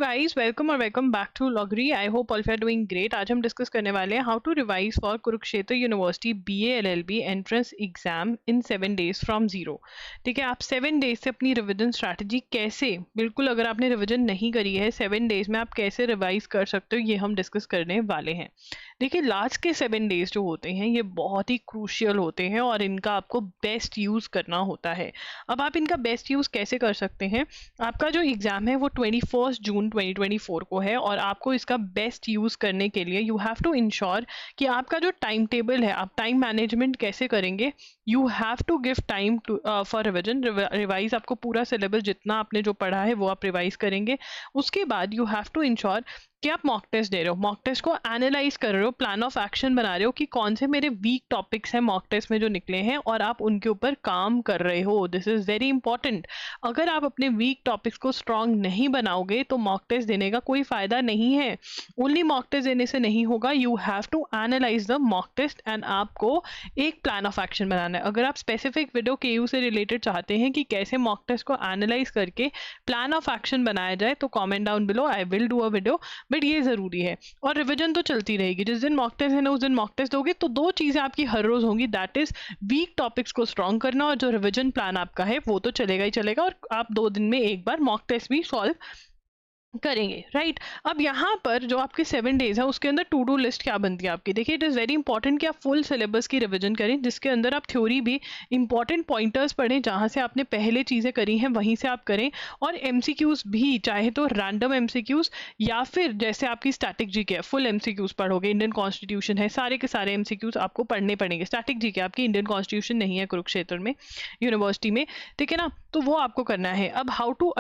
Guys, welcome और welcome back to लॉगरी। I hope all you are doing great. आज हम डिस्कस करने वाले हैं how to revise for Kurukshetra university BA LLB entrance exam in 7 days from zero. ठीक है, आप 7 days से अपनी रिविजन स्ट्रैटेजी कैसे, बिल्कुल अगर आपने रिविजन नहीं करी है 7 days में आप कैसे रिवाइज कर सकते हो, ये हम डिस्कस करने वाले हैं। देखिए, लास्ट के 7 days जो होते हैं ये बहुत ही क्रूशियल होते हैं और इनका आपको बेस्ट यूज करना होता है। अब आप इनका बेस्ट यूज कैसे कर सकते हैं? आपका जो एग्जाम है वो 21 जून 2024 को है और आपको इसका बेस्ट यूज करने के लिए यू हैव टू इंश्योर कि आपका जो टाइम टेबल है, आप टाइम मैनेजमेंट कैसे करेंगे। You have to give time to for revision. Revise आपको पूरा सिलेबस जितना आपने जो पढ़ा है वो आप रिवाइज करेंगे। उसके बाद यू हैव टू इंश्योर कि आप मॉक टेस्ट दे रहे हो, मॉक टेस्ट को एनालाइज कर रहे हो, प्लान ऑफ एक्शन बना रहे हो कि कौन से मेरे वीक टॉपिक्स हैं मॉक टेस्ट में जो निकले हैं और आप उनके ऊपर काम कर रहे हो। This is very important. अगर आप अपने वीक टॉपिक्स को स्ट्रांग नहीं बनाओगे तो मॉक टेस्ट देने का कोई फायदा नहीं है। ओनली मॉक टेस्ट देने से नहीं होगा, you have to analyse the mock test and आपको एक प्लान ऑफ एक्शन बनाना है। अगर आप स्पेसिफिक वीडियो केयू से रिलेटेड चाहते हैं कि कैसे मॉक टेस्ट को एनालाइज करके प्लान ऑफ एक्शन बनाया जाए तो comment down below, I will do a video. But ये जरूरी है और रिवीजन तो चलती रहेगी। जिस दिन मॉक टेस्ट है ना उस दिन मॉक टेस्ट दोगे तो दो चीजें आपकी हर रोज होंगी, दैट इज वीक टॉपिक्स को स्ट्रॉन्ग करना और जो रिवीजन प्लान आपका है वो तो चलेगा ही चलेगा और आप 2 दिन में एक बार मॉक टेस्ट भी सॉल्व करेंगे, राइट। अब यहाँ पर जो आपके 7 days है उसके अंदर टू डू लिस्ट क्या बनती है आपकी। देखिए, इट इज़ वेरी इंपॉर्टेंट कि आप फुल सिलेबस की रिवीजन करें जिसके अंदर आप थ्योरी भी इंपॉर्टेंट पॉइंटर्स पढ़ें, जहाँ से आपने पहले चीज़ें करी हैं वहीं से आप करें। और एमसीक्यूज भी, चाहे तो रैंडम एमसीक्यूज या फिर जैसे आपकी स्टैटिक जीके है, फुल एमसीक्यूज पढ़ोगे। इंडियन कॉन्स्टिट्यूशन है, सारे के सारे एमसीक्यूज आपको पढ़ने पड़ेंगे। स्टैटिक जीके आपकी, इंडियन कॉन्स्टिट्यूशन नहीं है कुरुक्षेत्र में यूनिवर्सिटी में, ठीक है ना, तो वो आपको करना है। अब हाउ टू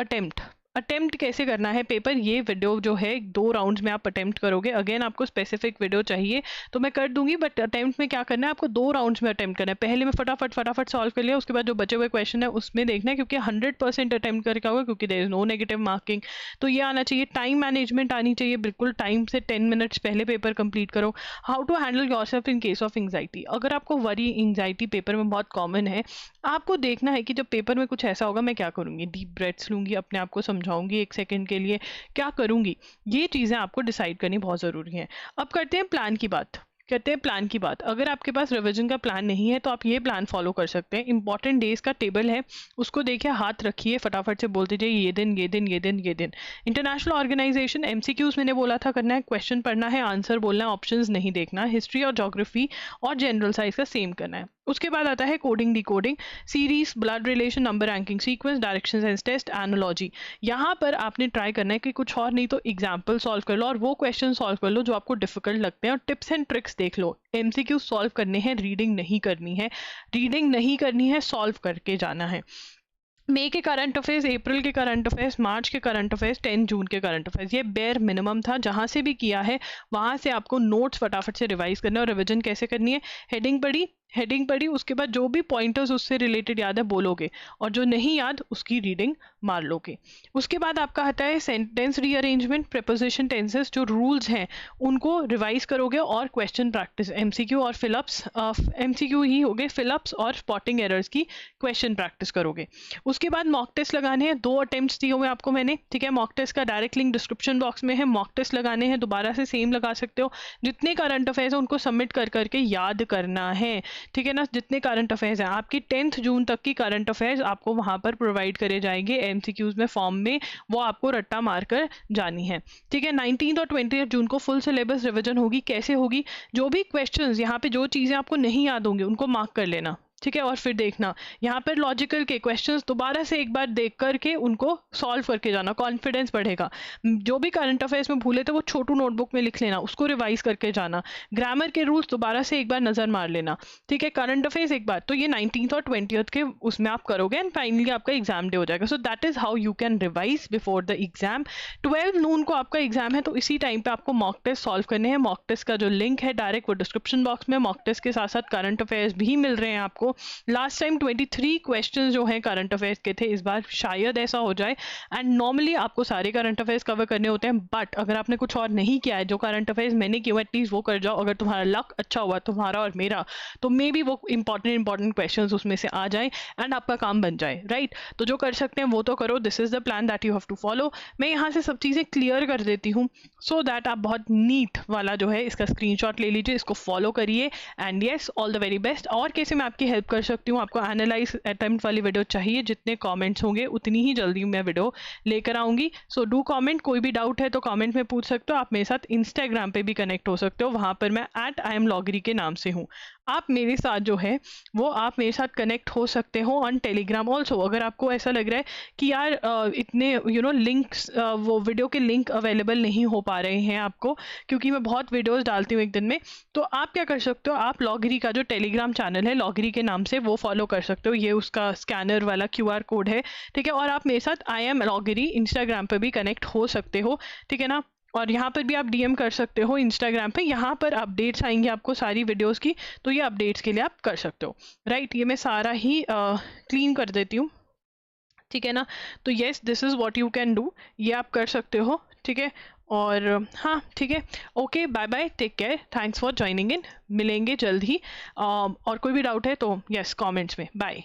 अटेम्प्ट कैसे करना है पेपर, ये वीडियो जो है 2 राउंड्स में आप अटेम्प्ट करोगे। अगेन आपको स्पेसिफिक वीडियो चाहिए तो मैं कर दूंगी, बट अटेम्प्ट में क्या करना है, आपको 2 राउंड्स में अटेम्प्ट करना है। पहले में फटाफट सॉल्व कर लिया, उसके बाद जो बचे हुए क्वेश्चन है उसमें देखना है, क्योंकि 100% अटेम्प्ट करके होगा, क्योंकि there is no negative marking. तो ये आना चाहिए, टाइम मैनेजमेंट आनी चाहिए, बिल्कुल टाइम से 10 मिनट्स पहले पेपर कंप्लीट करो। How to handle yourself in case of anxiety. अगर आपको वरी एंग्जाइटी पेपर में बहुत कॉमन है, आपको देखना है कि जब पेपर में कुछ ऐसा होगा मैं क्या करूंगी, डीप ब्रेथ्स लूंगी, अपने आप को समझाऊंगी 1 सेकंड के लिए, क्या करूंगी। ये चीजें आपको डिसाइड करनी बहुत जरूरी है। अब करते हैं प्लान की बात। अगर आपके पास रिवीजन का प्लान नहीं है तो आप ये प्लान फॉलो कर सकते हैं। इंपॉर्टेंट डेज का टेबल है, उसको देखिए, हाथ रखिए, फटाफट से बोल दीजिए ये दिन। इंटरनेशनल ऑर्गेनाइजेशन, एमसीक्यूज मैंने बोला था करना है, क्वेश्चन पढ़ना है, आंसर बोलना है, ऑप्शंस नहीं देखना। हिस्ट्री और ज्योग्राफी और जनरल साइंस का सेम करना है। उसके बाद आता है coding, decoding, series, blood relation, number ranking sequence, direction sense test, analogy. यहाँ पर आपने ट्राई करना है कि कुछ और नहीं तो एग्जाम्पल सॉल्व कर लो और वो क्वेश्चन सॉल्व कर लो जो आपको डिफिकल्ट लगते हैं, और टिप्स एंड ट्रिक्स देख लो। एमसीक्यू सॉल्व करने हैं, रीडिंग नहीं करनी है, सॉल्व करके जाना है। मई के करंट अफेयर्स, अप्रैल के करंट अफेयर्स, मार्च के करंट अफेयर्स, 10 जून के करंट अफेयर्स, ये बेयर मिनिमम था। जहां से भी किया है वहां से आपको नोट्स फटाफट से रिवाइज करना है। और रिवीजन कैसे करनी है, हेडिंग पढ़ी, उसके बाद जो भी पॉइंटर्स उससे रिलेटेड याद है बोलोगे, और जो नहीं याद उसकी रीडिंग मार लोगे। उसके बाद आपका आता है सेंटेंस रीअरेंजमेंट, प्रीपोजिशन, टेंसेस, जो रूल्स हैं उनको रिवाइज करोगे, और क्वेश्चन प्रैक्टिस, एमसीक्यू और फिलअप्स, एमसीक्यू ही हो गए, फिलअप्स और स्पॉटिंग एरर्स की क्वेश्चन प्रैक्टिस करोगे। उसके बाद मॉक टेस्ट लगाने हैं, 2 अटेम्प्ट्स दिए हुए आपको मैंने, ठीक है। मॉक टेस्ट का डायरेक्ट लिंक डिस्क्रिप्शन बॉक्स में है, मॉक टेस्ट लगाने हैं, दोबारा से सेम लगा सकते हो। जितने करंट अफेयर्स है उनको सबमिट कर करके याद करना है, ठीक है ना। जितने करंट अफेयर्स हैं आपकी 10 जून तक की करंट अफेयर्स आपको वहां पर प्रोवाइड करे जाएंगे एमसीक्यूज में, फॉर्म में, वो आपको रट्टा मारकर जानी है, ठीक है। 19 और 20 जून को फुल सिलेबस रिवीजन होगी। कैसे होगी, जो भी क्वेश्चंस यहाँ पे जो चीजें आपको नहीं याद होंगी उनको मार्क कर लेना, ठीक है। और फिर देखना यहाँ पर लॉजिकल के क्वेश्चंस दोबारा से एक बार देख करके उनको सॉल्व करके जाना, कॉन्फिडेंस बढ़ेगा। जो भी करंट अफेयर्स में भूले थे वो छोटू नोटबुक में लिख लेना, उसको रिवाइज करके जाना। ग्रामर के रूल्स दोबारा से एक बार नजर मार लेना, ठीक है। करंट अफेयर्स एक बार, तो ये 19 और 20 के उसमें आप करोगे एंड फाइनली आपका एग्जाम डे हो जाएगा। So that is how you can revise before the exam. 12 नून को आपका एग्जाम है, तो इसी टाइम पे आपको मॉक टेस्ट सॉल्व करने हैं। मॉक टेस्ट का जो लिंक है डायरेक्ट वो डिस्क्रिप्शन बॉक्स में, मॉक टेस्ट के साथ साथ करंट अफेयर्स भी मिल रहे हैं आपको, हो। लास्ट टाइम 23 क्वेश्चन जो हैं करंट अफेयर्स के थे, इस बार शायद ऐसा हो जाए। एंड नॉर्मली आपको सारे करंट अफेयर्स कवर करने होते हैं, बट अगर आपने कुछ और नहीं किया है, जो करंट अफेयर्स मैंने किया एटलीस्ट वो कर जाओ। अगर तुम्हारा लक अच्छा हुआ तुम्हारा और मेरा, तो मे बी वो इंपॉर्टेंट क्वेश्चन उसमें से आ जाए एंड आपका काम बन जाए, राइट। तो जो कर सकते हैं वो तो करो, this is the plan that you have to follow. मैं यहाँ से सब चीज़ें क्लियर कर देती हूँ सो दैट आप बहुत नीट वाला जो है इसका स्क्रीनशॉट ले लीजिए, इसको फॉलो करिए। And yes, all the very best. और कैसे मैं आपकी हेल्प कर सकती हूँ? आपको एनालाइज अटेम्प्ट वाली वीडियो चाहिए, जितने कमेंट्स होंगे उतनी ही जल्दी मैं वीडियो लेकर आऊँगी। सो डू कमेंट, कोई भी डाउट है तो कमेंट में पूछ सकते हो। आप मेरे साथ इंस्टाग्राम पे भी कनेक्ट हो सकते हो, वहाँ पर मैं @IamLogri के नाम से हूँ। आप मेरे साथ जो है वो आप मेरे साथ कनेक्ट हो सकते हो ऑन टेलीग्राम ऑल्सो। अगर आपको ऐसा लग रहा है कि यार इतने लिंक्स, वो वीडियो के लिंक अवेलेबल नहीं हो पा रहे हैं आपको, क्योंकि मैं बहुत वीडियोस डालती हूँ एक दिन में, तो आप क्या कर सकते हो, आप लॉगरी का जो टेलीग्राम चैनल है लॉगरी के नाम से, वो फॉलो कर सकते हो। ये उसका स्कैनर वाला QR कोड है, ठीक है। और आप मेरे साथ IamLogri इंस्टाग्राम पर भी कनेक्ट हो सकते हो, ठीक है ना। और यहाँ पर भी आप DM कर सकते हो इंस्टाग्राम पे, यहाँ पर अपडेट्स आएंगे आपको सारी वीडियोस की, तो ये अपडेट्स के लिए आप कर सकते हो, राइट। ये मैं सारा ही क्लीन कर देती हूँ, ठीक है ना। तो yes, this is what you can do, ये आप कर सकते हो, ठीक है। और हाँ, ठीक है, okay, bye bye, take care, thanks for joining in. मिलेंगे जल्द ही। और कोई भी डाउट है तो येस कमेंट्स में। बाय।